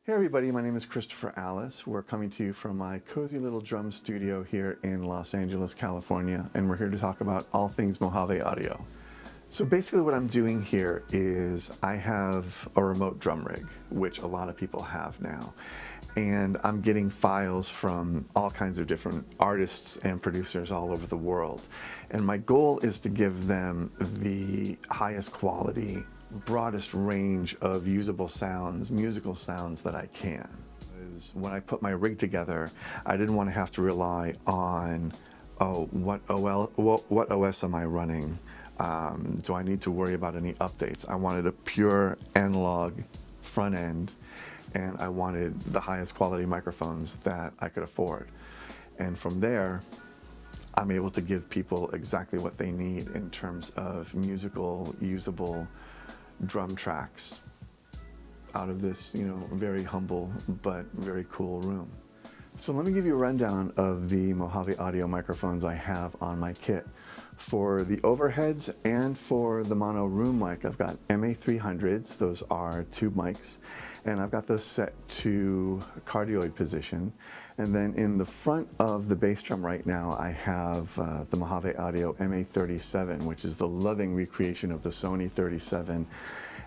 Hey everybody, my name is Christopher Allis. We're coming to you from my cozy little drum studio here in Los Angeles, California, and we're here to talk about all things Mojave audio. So basically what I'm doing here is I have a remote drum rig, which a lot of people have now, and I'm getting files from all kinds of different artists and producers all over the world. And my goal is to give them the highest quality, broadest range of usable sounds, musical sounds that I can. When I put my rig together, I didn't want to have to rely on, what OS am I running? Do I need to worry about any updates? I wanted a pure analog front end, and I wanted the highest quality microphones that I could afford. And from there, I'm able to give people exactly what they need in terms of musical, usable drum tracks out of this, very humble but very cool room. So let me give you a rundown of the Mojave audio microphones I have on my kit. For the overheads and for the mono room mic, I've got MA300s, those are tube mics, and I've got those set to cardioid position. And then in the front of the bass drum right now, I have the Mojave Audio MA37, which is the loving recreation of the Sony 37.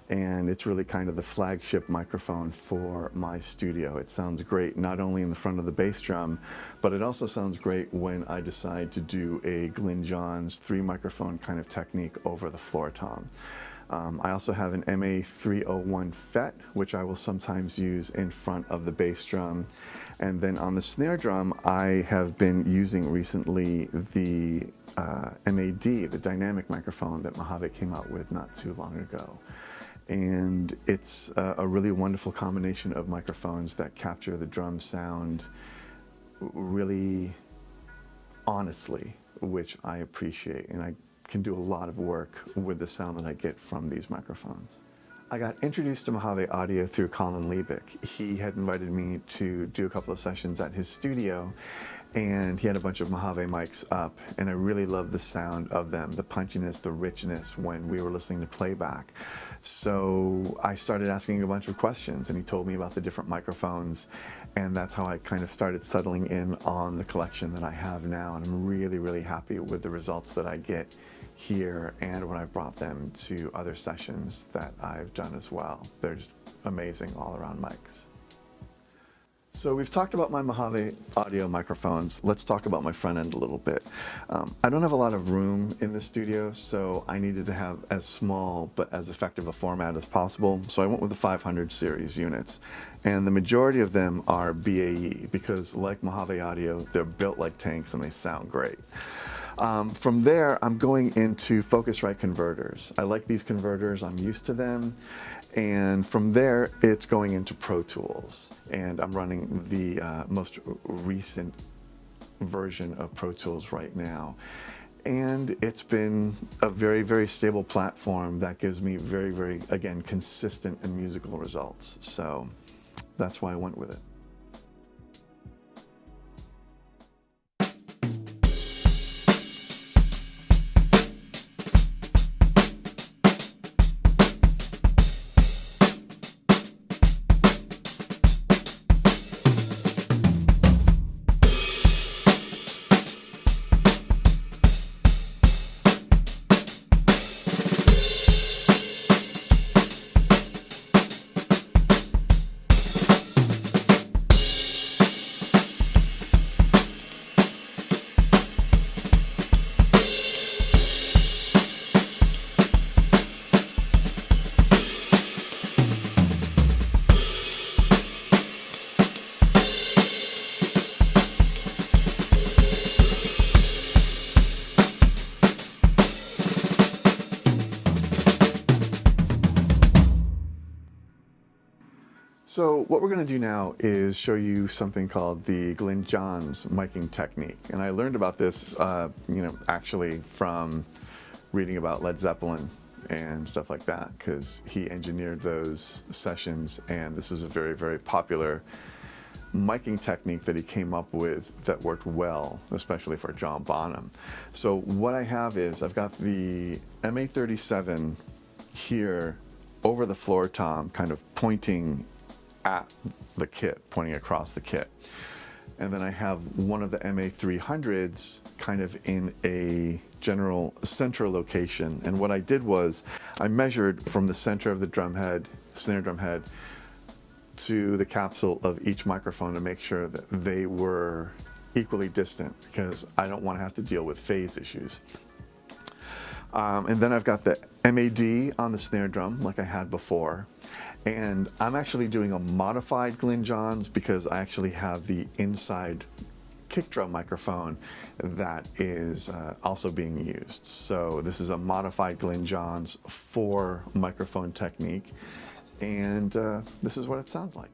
And it's really kind of the flagship microphone for my studio. It sounds great not only in the front of the bass drum, but it also sounds great when I decide to do a Glyn Johns 3-microphone kind of technique over the floor tom. I also have an MA301 FET, which I will sometimes use in front of the bass drum. And then on the snare drum, I have been using recently the MAD, the dynamic microphone that Mojave came out with not too long ago. And it's a really wonderful combination of microphones that capture the drum sound really honestly, which I appreciate. And I can do a lot of work with the sound that I get from these microphones. I got introduced to Mojave Audio through Colin Liebig. He had invited me to do a couple of sessions at his studio, and he had a bunch of Mojave mics up, and I really loved the sound of them, the punchiness, the richness when we were listening to playback. So I started asking a bunch of questions, and he told me about the different microphones, and that's how I kind of started settling in on the collection that I have now, and I'm really, really happy with the results that I get here and when I've brought them to other sessions that I've done as well. They're just amazing all-around mics. So we've talked about my Mojave audio microphones. Let's talk about my front end a little bit. I don't have a lot of room in the studio, so I needed to have as small but as effective a format as possible. So I went with the 500 series units. And the majority of them are BAE because, like Mojave Audio, they're built like tanks and they sound great. From there, I'm going into Focusrite converters. I like these converters, I'm used to them. And from there, it's going into Pro Tools. And I'm running the most recent version of Pro Tools right now. And it's been a very, very stable platform that gives me very, very, again, consistent and musical results. So that's why I went with it. So what we're going to do now is show you something called the Glyn Johns miking technique. And I learned about this, actually from reading about Led Zeppelin and stuff like that, because he engineered those sessions, and this was a very, very popular miking technique that he came up with that worked well, especially for John Bonham. So what I have is I've got the MA37 here over the floor tom, kind of pointing at the kit, pointing across the kit. And then I have one of the MA300s kind of in a general center location. And what I did was I measured from the center of the drum head, snare drum head, to the capsule of each microphone to make sure that they were equally distant, because I don't want to have to deal with phase issues. And then I've got the MAD on the snare drum like I had before. And I'm actually doing a modified Glyn Johns because I actually have the inside kick drum microphone that is also being used. So this is a modified Glyn Johns for microphone technique. And this is what it sounds like.